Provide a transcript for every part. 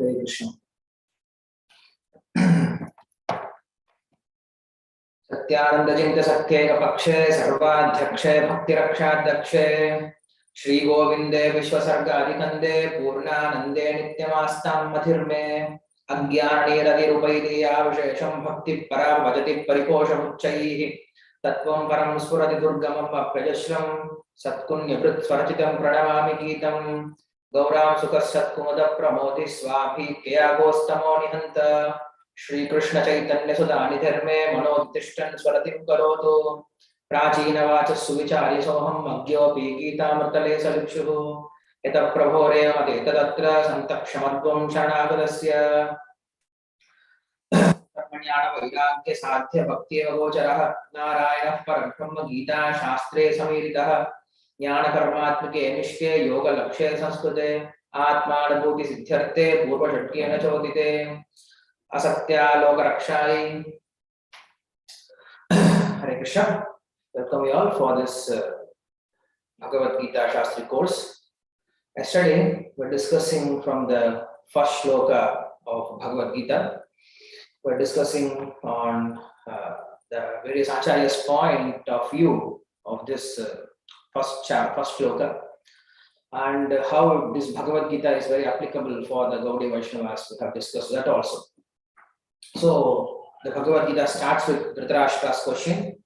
Hare Krishna. Satyananda Satye Kapakshe Sarvadhyakshe Bhaktirakshadyakshe Shri Govinde Vishwasargadikande Purnanande Nityamastam Mathirme Agyani Radirupaidya Vishesham Bhakti Param Vajati Parikosham Uchaihi Tatvam Param Spurati Durgamam Prajashram Satkunya Vrit Swarachitam Pranamami Geetam Gauram Sukhasat Kumada Pramodi Swabhi Kayagostamo Nihanta Shri Krishna Chaitanya Sudani Dharme Manodishtan Swaratim Karoto Prachina Vacha Suvichari Soham Magyopi Gita Martale Salipshu Eta Prabhore Madeta Datra Santakshamadvam Shanagadasya Brahmanyana Vairagya Sadhya Bhakti Gocharaha Narayana Parabrahma Gita Shastre Samiritaha Jnana Karmatmike Nishke Yoga Lakshe Sanskrute Atma Bhuti Siddhyarte Purva Shatkena Chodite Asatya Loka Rakshai. Hare Krishna. Welcome you all for this Bhagavad Gita Sastri course. Yesterday we were discussing from the first shloka of Bhagavad Gita. We are discussing on the various acharyas' point of view of this first shloka, and how this Bhagavad Gita is very applicable for the Gaudiya Vaishnavas. We have discussed that also. So the Bhagavad Gita starts with Dhritarashtra's question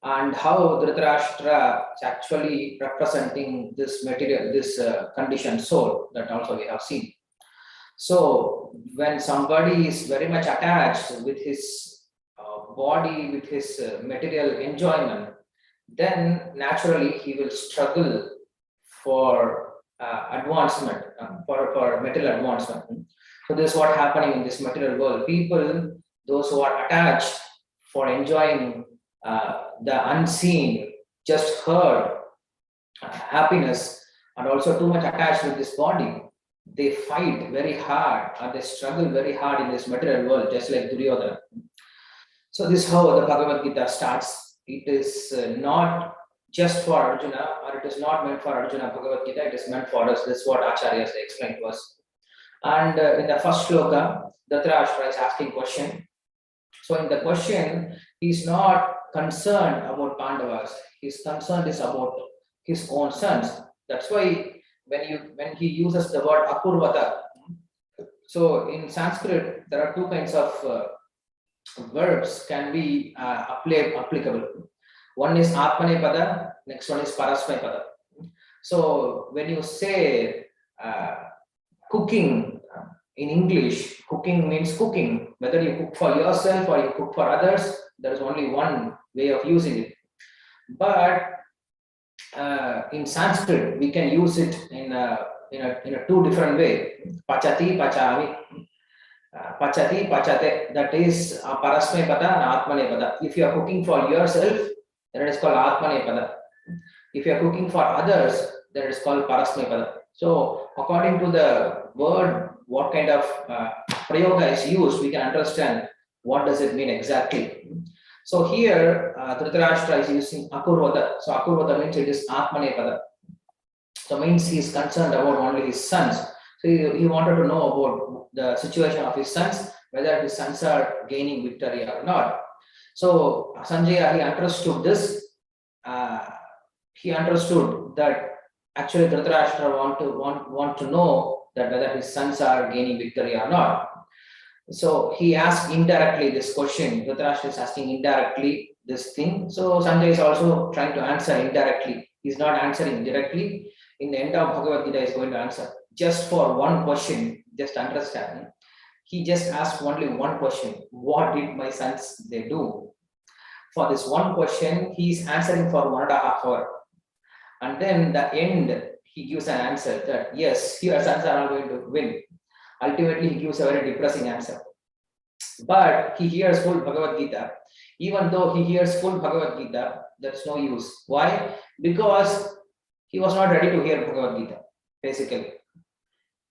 and how Dhritarashtra is actually representing this material, this conditioned soul, that also we have seen. So when somebody is very much attached with his body, with his material enjoyment, then naturally he will struggle for advancement, for material advancement. So this is what happening in this material world. People, those who are attached for enjoying the unseen, just heard happiness, and also too much attached with this body, they fight very hard and they struggle very hard in this material world, just like Duryodhana. So this is how the Bhagavad Gita starts. It is not just for Arjuna, or it is not meant for Arjuna. Bhagavad Gita, it is meant for us. This is what Acharyas explained to us. And in the first shloka, Dhritarashtra is asking question. So in the question, he is not concerned about Pandavas. His concern is about his own sons. That's why when he uses the word Apurvata, so in Sanskrit there are two kinds of verbs can be applicable. One is Atmane Pada, next one is Parasmay Pada. So when you say cooking in English, cooking means cooking. Whether you cook for yourself or you cook for others, there is only one way of using it. But in Sanskrit, we can use it in a two different way. Pachati, pachami. Pachati, pachate. That is Parasmay Pada and Atmane Pada. If you are cooking for yourself, then it is called Atmane Pada. If you are cooking for others, then it is called Parasmay Pada. So according to the word, what kind of prayoga is used, we can understand what does it mean exactly. So here, Dhritarashtra is using Akurvata. So Akurvata means it is Atmane Pada. So means he is concerned about only his sons. So he wanted to know about the situation of his sons, whether his sons are gaining victory or not. So Sanjaya, he understood this. He understood that actually Dhritarashtra want to know that whether his sons are gaining victory or not. So he asked indirectly this question. Dhritarashtra is asking indirectly this thing. So Sanjay is also trying to answer indirectly. He's not answering directly. In the end of Bhagavad Gita, he is going to answer. Just for one question, just understand. He just asked only one question. What did my sons they do? For this one question, he is answering for 1.5 hours. And then the end, he gives an answer that yes, your sons are not going to win. Ultimately, he gives a very depressing answer. But he hears full Bhagavad Gita. Even though he hears full Bhagavad Gita, there's no use. Why? Because he was not ready to hear Bhagavad Gita, basically.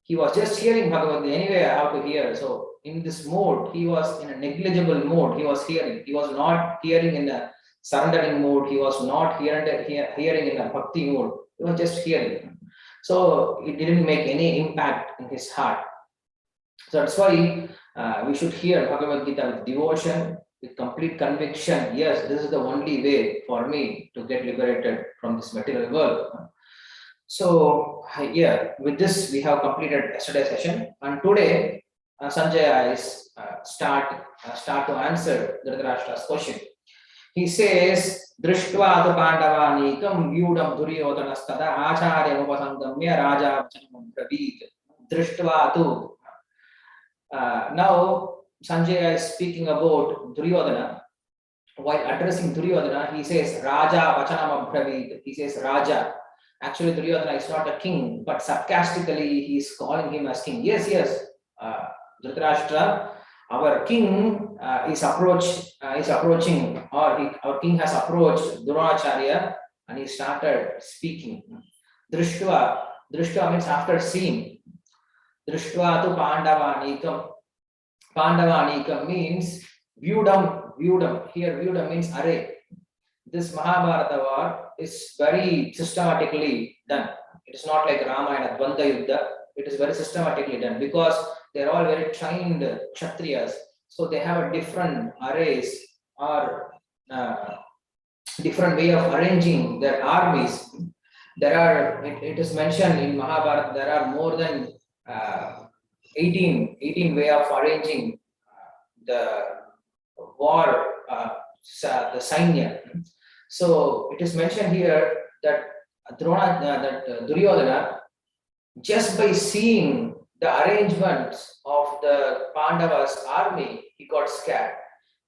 He was just hearing Bhagavad Gita. Anyway, I have to hear. So in this mode, he was in a negligible mode. He was hearing. He was not hearing in a surrendering mode. He was not hearing in a bhakti mode. He was just hearing. So it didn't make any impact in his heart. So that's why we should hear Bhagavad Gita with devotion, with complete conviction. Yes, this is the only way for me to get liberated from this material world. So yeah, with this we have completed yesterday's session, and today Sanjaya is start to answer Dhritarashtra's question. He says, "Drishtva tu Pandavanikam vyudam Duryodhanastada acharya upasangamya raja vachanam brabit." Drishtva tu. Now Sanjaya is speaking about Duryodhana. While addressing Duryodhana, he says, "Raja vachanam brabit." He says, "Raja." Actually, Duryodhana is not a king, but sarcastically he is calling him as king. Yes, yes, Dhritarashtra, our king is approaching, or our king has approached Dronacharya, and he started speaking. Drishtva means after seeing. Drishtva tu Pandavanikam. Pandavanikam means vyudam. Here vyudam means array. This Mahabharata war is very systematically done. It is not like Ramayana Dvanda Yuddha. It is very systematically done because they are all very trained Kshatriyas. So they have a different arrays or different way of arranging their armies. There are, it is mentioned in Mahabharata, there are more than 18 way of arranging the war, the Sainya. So it is mentioned here that Duryodhana, just by seeing the arrangements of the Pandavas' army, he got scared.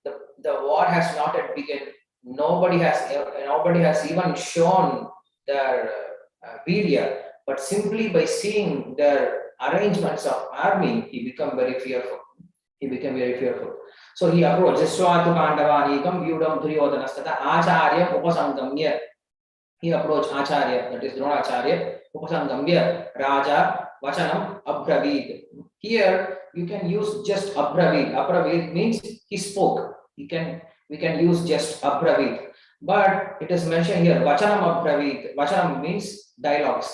The war has not yet begun. Nobody has even shown their virya, but simply by seeing their arrangements of army, he became very fearful. So he approached Swatu Pandavanikam Vyudam Duryodhanastata Acharya Upasangamya. He approached Acharya, that is Dronacharya, Upasangamya Raja Vachanam Abravit. Here you can use just Abravit. Abravit means he spoke. We can use just Abravit. But it is mentioned here Vachanam Abravit. Vachanam means dialogues.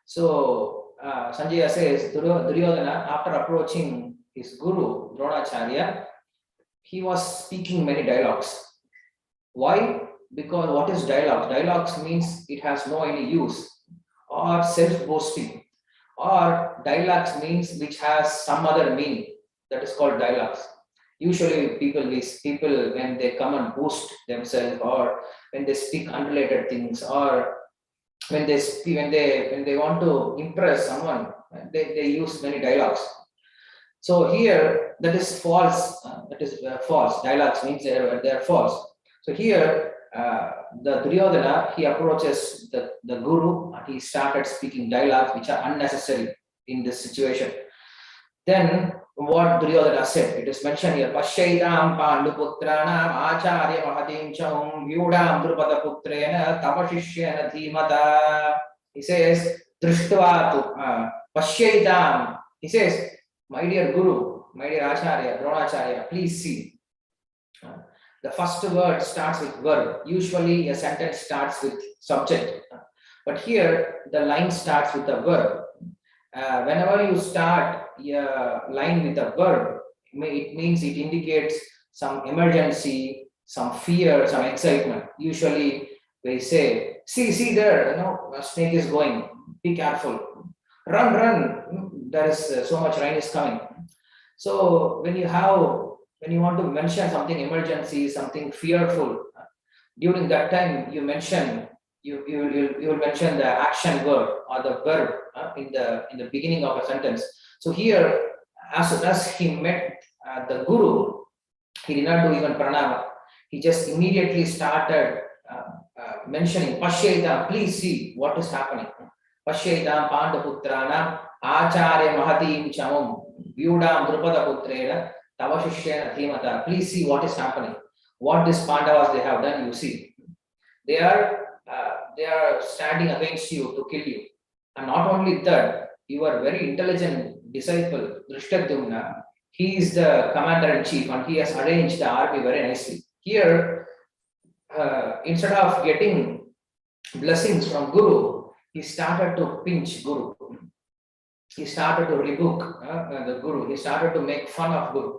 So Sanjaya says Duryodhana, after approaching his guru Dronacharya, he was speaking many dialogues. Why? Because what is dialogue? Dialogues means it has no any use, or self-boasting, or dialogues means which has some other meaning. That is called dialogues. Usually people when they come and boost themselves, or when they speak unrelated things, or when they want to impress someone, they use many dialogues. So here that is false. False. Dialogues means they are false. So here the Duryodhana, he approaches the guru and he started speaking dialogues which are unnecessary in this situation. Then what Duryodhana said, it is mentioned here, Pashaidam Panduputranam Acharya Mahatim Cham Vyudam Drupada Putrena Tavashishyana Dhimata. He says, Drishtva Pashaidam. He says, my dear Guru, my dear Acharya, Dronacharya, please see. The first word starts with verb. Usually a sentence starts with subject. But here the line starts with a verb. Whenever you start a line with a verb, it means it indicates some emergency, some fear, some excitement. Usually we say, see there, a snake is going, be careful. Run, there is so much rain is coming. So when you want to mention something emergency, something fearful, during that time you mention you will mention the action word or the verb in the beginning of a sentence. So here, as soon as he met the guru, he did not do even pranama. He just immediately started mentioning Pashyaitam, please see what is happening. Pashyaitam Pandaputranam Acharya Mahatim Chamam Vyudam Drupada Putrena Tavashishyana Dhimata. Please see what is happening. What these Pandavas they have done, you see. They are standing against you to kill you. And not only that, your very intelligent disciple, Drishtadyumna, he is the commander-in-chief and he has arranged the army very nicely. Here, instead of getting blessings from Guru, he started to pinch Guru. he started to rebuke the Guru. He started to make fun of Guru.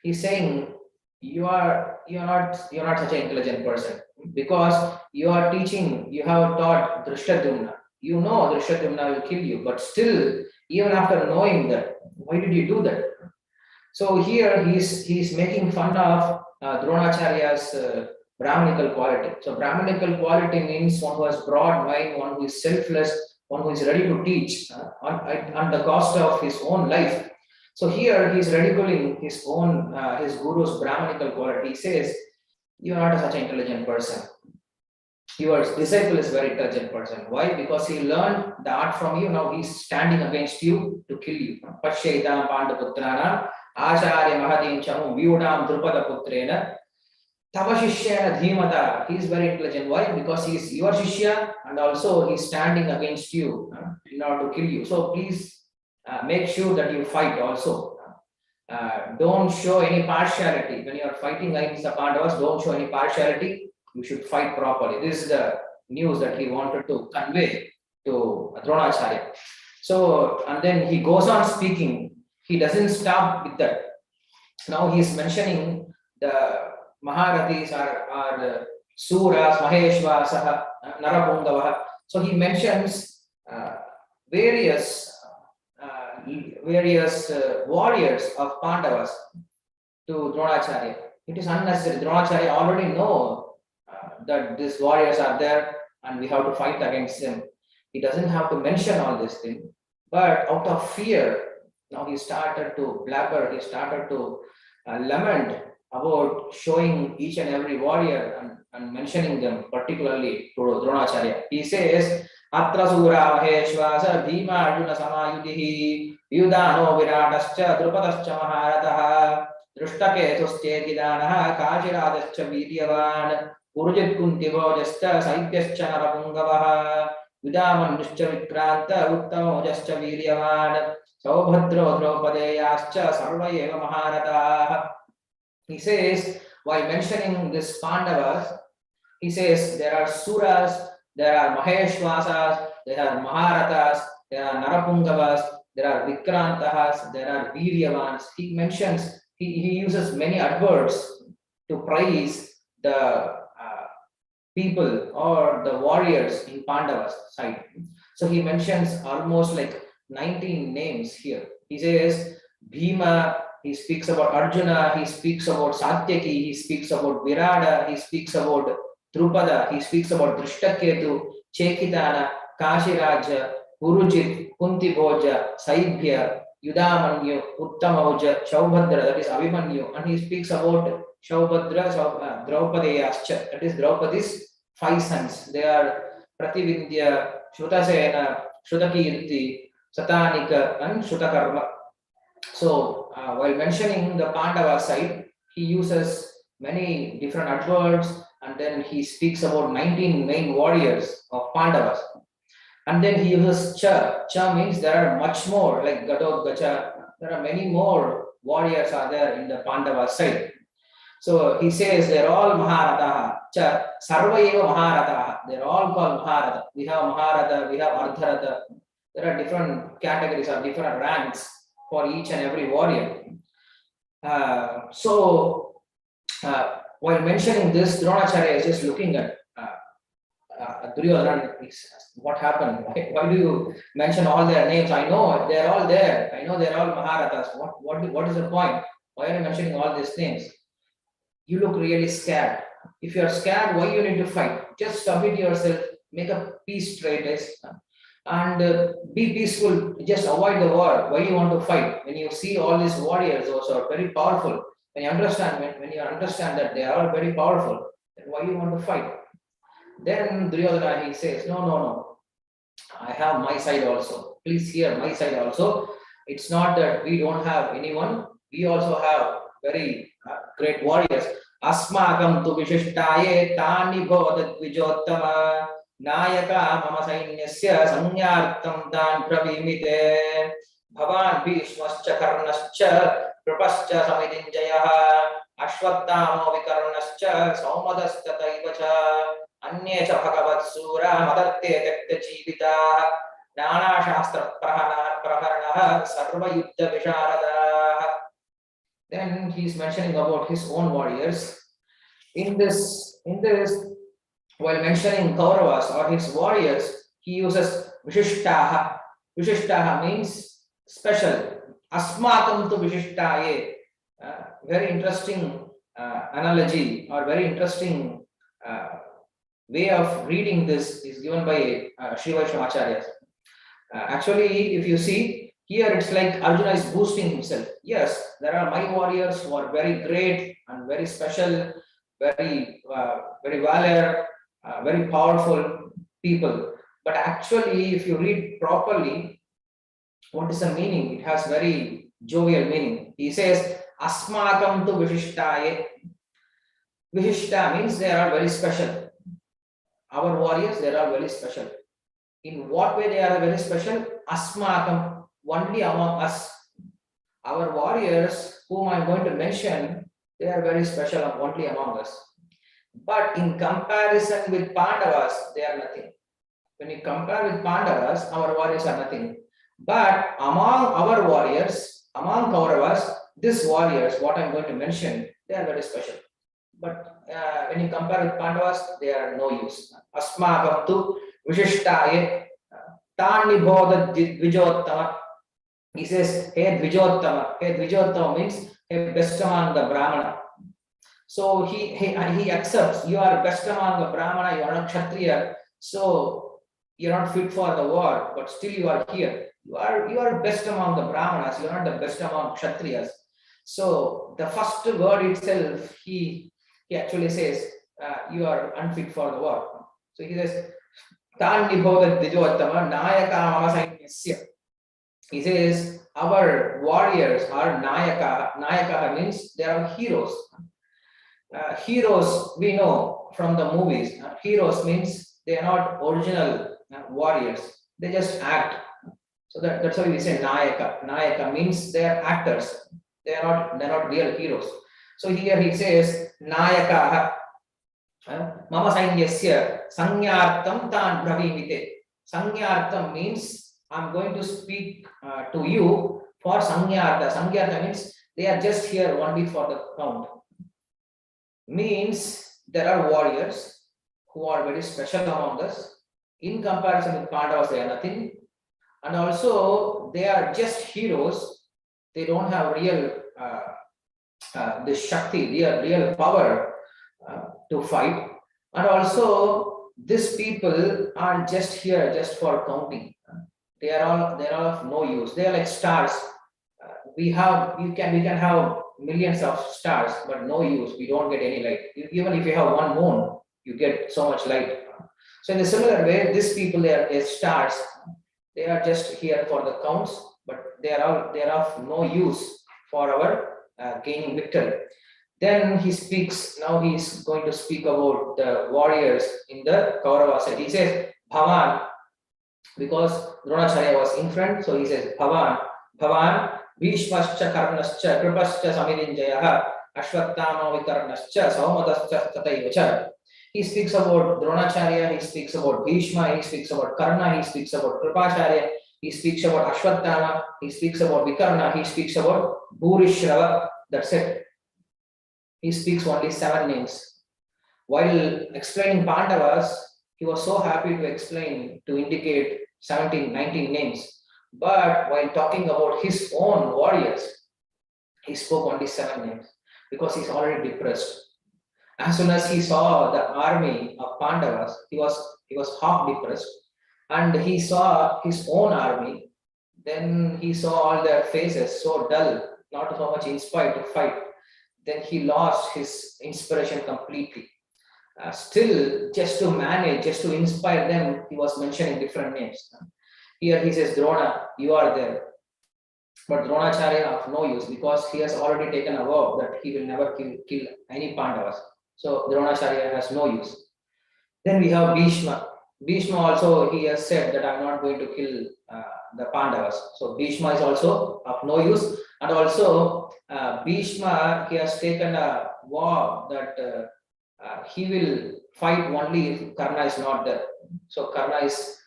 He's saying, you're not such an intelligent person, because you are teaching, you have taught Drishtadyumna. You know Drishtadyumna will kill you, but still, even after knowing that, why did you do that? So here he's making fun of Dronacharya's Brahmanical quality. So Brahmanical quality means one who has broad mind, one who is selfless, one who is ready to teach on the cost of his own life. So here he's ridiculing his own his guru's Brahmanical quality. He says, "You are not such an intelligent person. Your disciple is a very intelligent person. Why? Because he learned the art from you. Now he's standing against you to kill you. Pashyaitam Pandaputrana Acharya Mahadim Chamu Vyudam Drupada Putrena Tava Shishyana Dhimata." He is very intelligent. Why? Because he is your Shishya, and also he is standing against you in order to kill you. So please make sure that you fight also. Don't show any partiality. When you are fighting against the Pandavas, don't show any partiality. You should fight properly. This is the news that he wanted to convey to Dronacharya. So, and then he goes on speaking. He doesn't stop with that. Now he is mentioning the Maharathis are the Suras, Maheshwasaha, Narapungavaha. So he mentions various warriors of Pandavas to Dronacharya. It is unnecessary. Dronacharya already know that these warriors are there and we have to fight against them. He doesn't have to mention all this thing. But out of fear, now he started to blabber, he started to lament about showing each and every warrior and mentioning them particularly to Dronacharya. He says, Atra Sura Maheshwasa Bhima Arjuna Samayudihi Yudano Viratascha Drupadascha Maharataha Drushtaketuschetidanaha Kajiradascha Vidyavan Urujit Kuntivojascha Saityascha Narapungavaha Vidamanduscha Vikranta Uttamojascha Vidyavan Saubhadro Draupadeyascha Sarvayeva Maharataha. He says, while mentioning this Pandavas, he says there are Suras, there are Maheshwasas, there are Maharatas, there are Narapungavas, there are Vikrantahas, there are Viryavans. He mentions, he uses many adverbs to praise the people or the warriors in Pandavas side. So he mentions almost like 19 names here. He says Bhima, he speaks about Arjuna, he speaks about Satyaki, he speaks about Virada, he speaks about Drupada, he speaks about Drishtaketu, Chekitana, Kashiraja, Urujit, Kuntibhoja, Saibhya, Yudamanyu, Uttamauja, Shaubhadra, that is Abhimanyu, and he speaks about Shaubhadra, Draupadeyascha, that is Draupadi's 5 sons. They are Prativindya, Shrutasena, Shrutakirti, Satanika, and Shrutakarma. So, while mentioning the Pandava side, he uses many different adverbs, and then he speaks about 19 main warriors of Pandavas. And then he uses Cha. Cha means there are much more, like Gatotkacha. There are many more warriors are there in the Pandava side. So he says they're all Maharataha. Cha Sarvayeva Maharataha. They're all called Maharata. We have Maharata, we have Ardharata. There are different categories or different ranks for each and every warrior. While mentioning this, Dronacharya is just looking at Duryodhana. What happened? Why do you mention all their names? I know they're all there. I know they're all Maharatas. What is the point? Why are you mentioning all these names? You look really scared. If you are scared, why you need to fight? Just submit yourself, make a peace treaty, and be peaceful. Just avoid the war. Why you want to fight? When you see all these warriors also are very powerful, when you understand that they are all very powerful, then why you want to fight? Then Duryodhana, he says, no, I have my side also. Please hear my side also. It's not that we don't have anyone. We also have very great warriors. Asmakam tu vishishtaye tani bhodat vijottama Nayaka mama sainyasya sanyartam tan pravimite Bhavan bhishmascha karnascha prapascha samidinjayaha Ashwattamo vikarnascha saumadastata ivacha Anye cha bhagavat sura madatte tekta jivita Nana Shastra Praharanaha Sarva Yuddha Visharadaha. Then he is mentioning about his own warriors. In this, while mentioning Kauravas or his warriors, he uses Vishishtaha. Vishishtaha means special. Asmakam tu Vishishtaye. Very interesting analogy or very interesting way of reading this is given by Sri Vaishnava Acharyas. Actually, if you see here, it's like Arjuna is boosting himself. Yes, there are my warriors who are very great and very special, very valor, very powerful people. But actually, if you read properly, what is the meaning? It has very jovial meaning. He says, Asmakam tu Vishishtaye. Vishishta means they are very special. Our warriors, they are very special. In what way they are very special? Asmakam, only among us. Our warriors, whom I am going to mention, they are very special only among us. But in comparison with Pandavas, they are nothing. When you compare with Pandavas, our warriors are nothing. But among our warriors, among Kauravas, these warriors, what I am going to mention, they are very special. But when you compare with Pandavas, they are no use. Asmakam tu Vishishtaye Tani Bodha Dvijottama. He says, Hey Dvijottama. Hey Dvijottama means hey best among the Brahmana. So he accepts you are best among the Brahmana, you are not Kshatriya, so you are not fit for the war, but still you are here. You are best among the Brahmanas, you are not the best among Kshatriyas. So the first word itself, he actually says you are unfit for the war. So he says, he says our warriors are Nayaka. Nayaka means they are heroes. Heroes we know from the movies. Heroes means they are not original warriors. They just act. So that's why we say Nayaka. Nayaka means they are actors. They're not real heroes. So here he says Nayaka Mama Sainyasya Sangyartam Tan Bravimite. Sangyartam means I'm going to speak to you for Sangyarta. Sangyarta means they are just here only for the count. Means there are warriors who are very special among us. In comparison with Pandavas, they are nothing. And also they are just heroes. They don't have real this Shakti, real power to fight. And also these people are just here just for counting. They are all of no use. They are like stars. We can have millions of stars, but no use. We don't get any light. Even if you have one moon, you get so much light. So in a similar way, these people, they are stars. They are just here for the counts, but they are of no use for our gaining victory. Then he speaks. Now he is going to speak about the warriors in the Kaurava side. He says Bhavan, because Dronacharya was in front, so he says Bhavan, Bhishmascha Karnascha Kripascha Samirinjayaha Ashwattama Vikarnascha Saumatascha Tataivacha. He speaks about Dronacharya, he speaks about Bhishma, he speaks about Karna, he speaks about Kripacharya, he speaks about Ashwattama, he speaks about Vikarna, he speaks about Bhurishrava. That's it. He speaks only 7 names. While explaining Pandavas, he was so happy to explain, to indicate 17, 19 names. But while talking about his own warriors, he spoke only 7 names because he's already depressed. As soon as he saw the army of Pandavas, he was half depressed, and he saw his own army. Then he saw all their faces so dull, not so much inspired to fight. Then he lost his inspiration completely. Still, just to manage, just to inspire them, he was mentioning different names. Here he says, Drona, you are there. But Dronacharya of no use because he has already taken a vow that he will never kill any Pandavas. So Dronacharya has no use. Then we have Bhishma. Bhishma also, he has said that I'm not going to kill the Pandavas. So Bhishma is also of no use. And also Bhishma, he has taken a vow that he will fight only if Karna is not there. So Karna is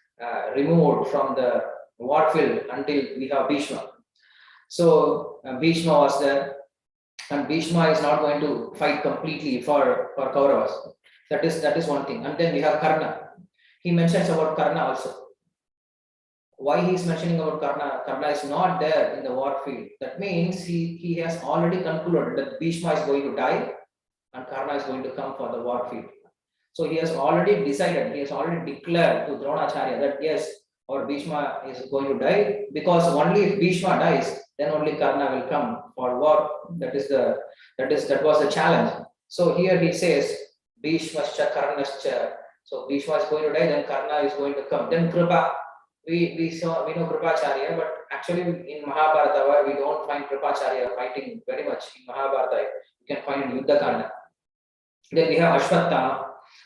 removed from the war field until we have Bhishma. So Bhishma was there, and Bhishma is not going to fight completely for Kauravas. That is one thing. And then we have Karna. He mentions about Karna also. Why he is mentioning about Karna? Karna is not there in the war field. That means he has already concluded that Bhishma is going to die and Karna is going to come for the war field. So he has already decided, he has already declared to Dronacharya that yes, our Bhishma is going to die, because only if Bhishma dies, then only Karna will come for war. That was the challenge. So here he says Bhishmascha Karnascha. So Bhishma is going to die, then Karna is going to come. Then Kripa. We know Kripacharya, but actually in Mahabharata we don't find Kripacharya fighting very much in Mahabharata. You can find in Yuddha Kanda. Then we have Ashwatthama.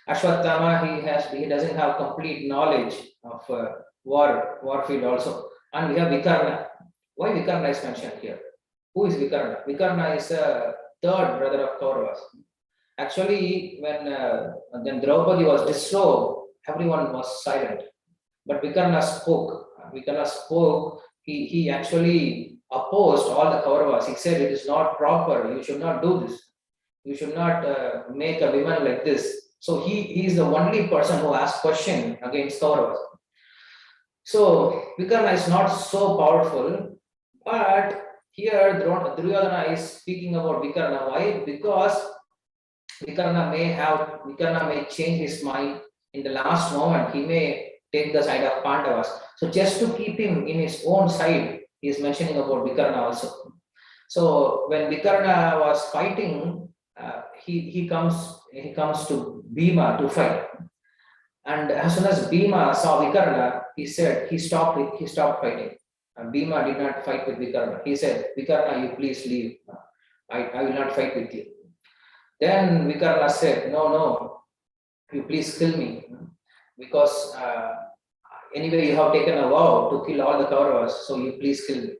Ashwatthama, he doesn't have complete knowledge of war field also. And we have Vikarna. Why Vikarna is mentioned here? Who is Vikarna? Vikarna is a third brother of Kauravas. Actually, when Draupadi was disrobed, everyone was silent. But Vikarna spoke. He actually opposed all the Kauravas. He said it is not proper. You should not do this. You should not make a woman like this. So he is the only person who asked question against Kauravas. So Vikarna is not so powerful, but here Duryodhana is speaking about Vikarna. Why? Because Vikarna may change his mind in the last moment. He may take the side of Pandavas. So just to keep him in his own side, he is mentioning about Vikarna also. So when Vikarna was fighting, he comes to Bhima to fight. And as soon as Bhima saw Vikarna, he stopped fighting. Bhima did not fight with Vikarna. He said, Vikarna, you please leave. I will not fight with you. Then Vikarna said, no, you please kill me. Because anyway, you have taken a vow to kill all the Kauravas, so you please kill me.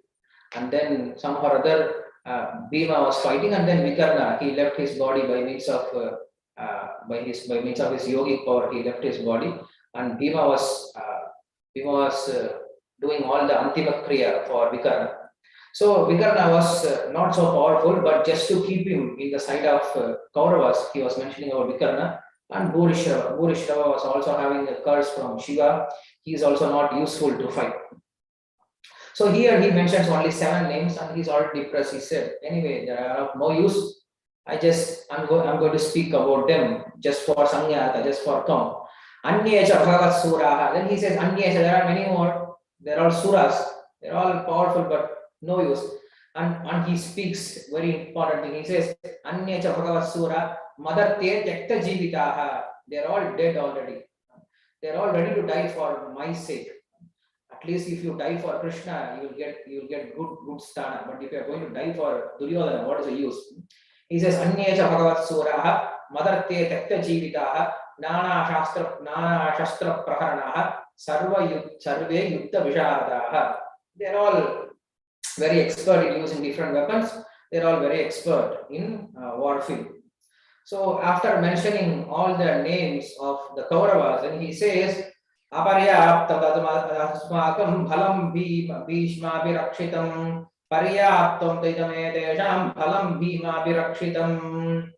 And then somehow or other, Bhima was fighting, and then Vikarna, he left his body by means of his yogic power. He left his body, and Bhima was doing all the Antima Kriya for Vikarna. So Vikarna was not so powerful, but just to keep him in the side of Kauravas, he was mentioning about Vikarna. And Bhurishrava was also having a curse from Shiva. He is also not useful to fight. So here he mentions only 7 names, and he's already depressed. He said, anyway, they are of no use. I'm going to speak about them just for Samyata, just for count. Anyecha Bhagavat Suraha. Then he says, Anyecha, there are many more. They're all Suras. They're all powerful, but no use. And he speaks very important thing. He says, Anyecha Bhagavat Sura. Mother Te Tekta Jivitaha. They're all dead already. They're all ready to die for my sake. At least if you die for Krishna, you will get good sthana. But if you are going to die for Duryodhana, what is the use? He says, Anyecha Bhagavat Suraha, Mother Te Tekta Jivitaha, Nana Shastra Praharanaha, Sarve Yukta Visharadaha. They're all very expert in using different weapons. They're all very expert in warfare. So after mentioning all the names of the Kauravas, and he says, Aparyaptam asmakam bhalam bhishma birakshitam paryaptam taitame tesham bhalam bhima birakshitam.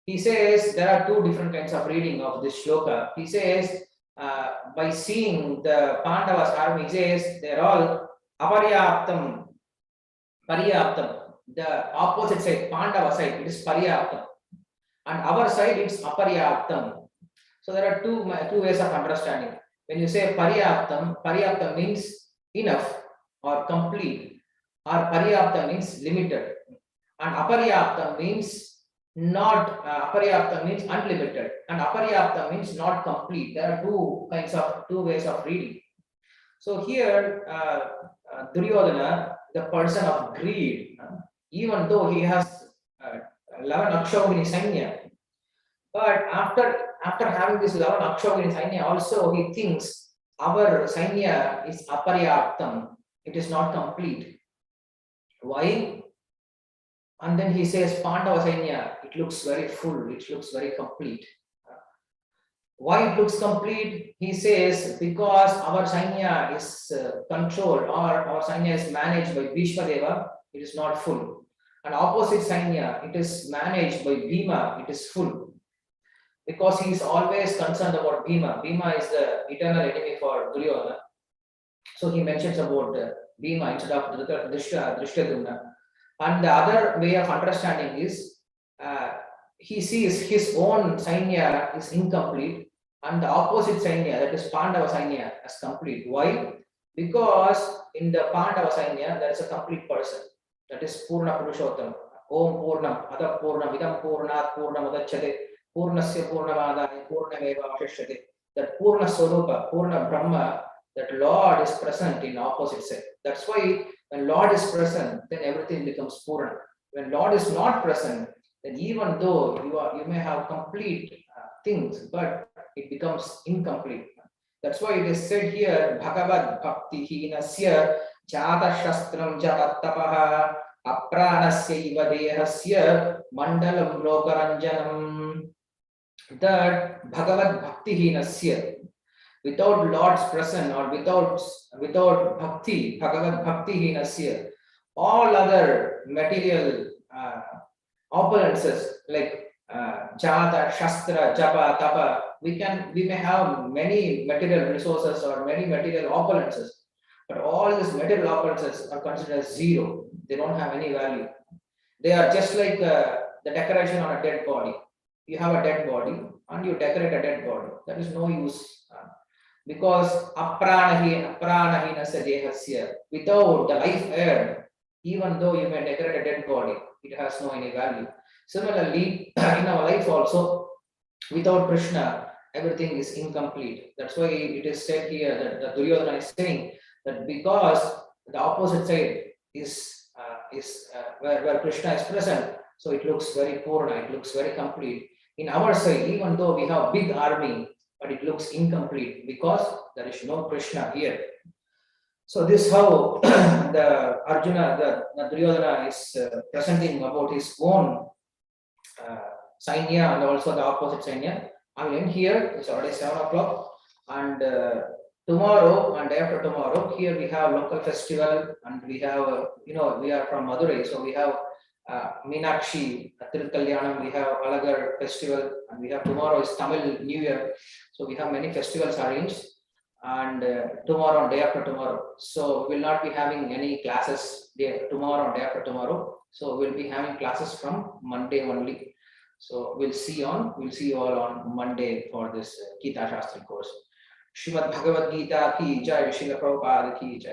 He says there are 2 different kinds of reading of this shloka. He says by seeing the Pandavas army, he says they're all aparyaptam, paryaptam. The opposite side, Pandava side, it is paryaptam. And our side, it's aparyaptam. So there are two ways of understanding. When you say paryaptam means enough or complete, or paryaptam means limited, and aparyaptam means not. Aparyaptam means unlimited, and aparyaptam means not complete. There are two ways of reading. So here, Duryodhana, the person of greed, even though he has 11 Akshogini Sainya, but after having this 11 Akshogini Sainya, also he thinks our Sainya is aparyaptam, it is not complete. Why? And then he says Pandava Sainya, it looks very full, it looks very complete. Why it looks complete? He says because our Sainya is controlled, or our Sainya is managed by Bhishmadeva, it is not full. And opposite Sainya, it is managed by Bhima, it is full. Because he is always concerned about Bhima. Bhima is the eternal enemy for Duryodhana. So he mentions about Bhima instead of Drishtadyumna. And the other way of understanding is he sees his own Sainya is incomplete and the opposite Sainya, that is Pandava Sainya, as complete. Why? Because in the Pandava Sainya, there is a complete person. That is Purna Purushottam. Om Purnam, Ada Purnam, Idam Purnat Purnam Adachate, Purnasya Purnavadaya, Purnameva Avashyate. That Purna Swarupa, Purna Brahma, that Lord is present in opposite side. That's why when Lord is present, then everything becomes Purna. When Lord is not present, then even though you may have complete things, but it becomes incomplete. That's why it is said here, Bhagavad Bhakti Hinasya Jata Shastram Jatattapaha Apranasya Iva Dehasya Mandalam Lokaranjanam. That Bhagavad Bhakti Hinasya, without Lord's presence or without Bhakti, Bhagavad Bhakti Hinasya, all other material opulences like Jata, Shastra, Japa, Tapa, we may have many material resources or many material opulences, but all these material opulences are considered as zero. They don't have any value. They are just like the decoration on a dead body. You have a dead body and you decorate a dead body. That is no use. Because apranahina dehasya, without the life air, even though you may decorate a dead body, it has no any value. Similarly, in our life also, without Krishna, everything is incomplete. That's why it is said here that the Duryodhana is saying that because the opposite side is where Krishna is present, so it looks very Purna, it looks very complete. In our side, even though we have big army, but it looks incomplete because there is no Krishna here. So this how the Arjuna, the Duryodhana is presenting about his own Sainya and also the opposite Sainya. I will end here. It's already 7 o'clock, and tomorrow and after tomorrow, here we have local festival, and we have we are from Madurai, so we have Meenakshi Tirutkalyanam, we have Alagar festival, and we have tomorrow is Tamil New Year, so we have many festivals arranged, and tomorrow and day after tomorrow. So we will not be having any classes tomorrow and day after tomorrow. So we'll be having classes from Monday only. So we'll see you all on Monday for this Gita Sastri course. Srimad Bhagavad Gita ki jai, Srila Prabhupada ki jai.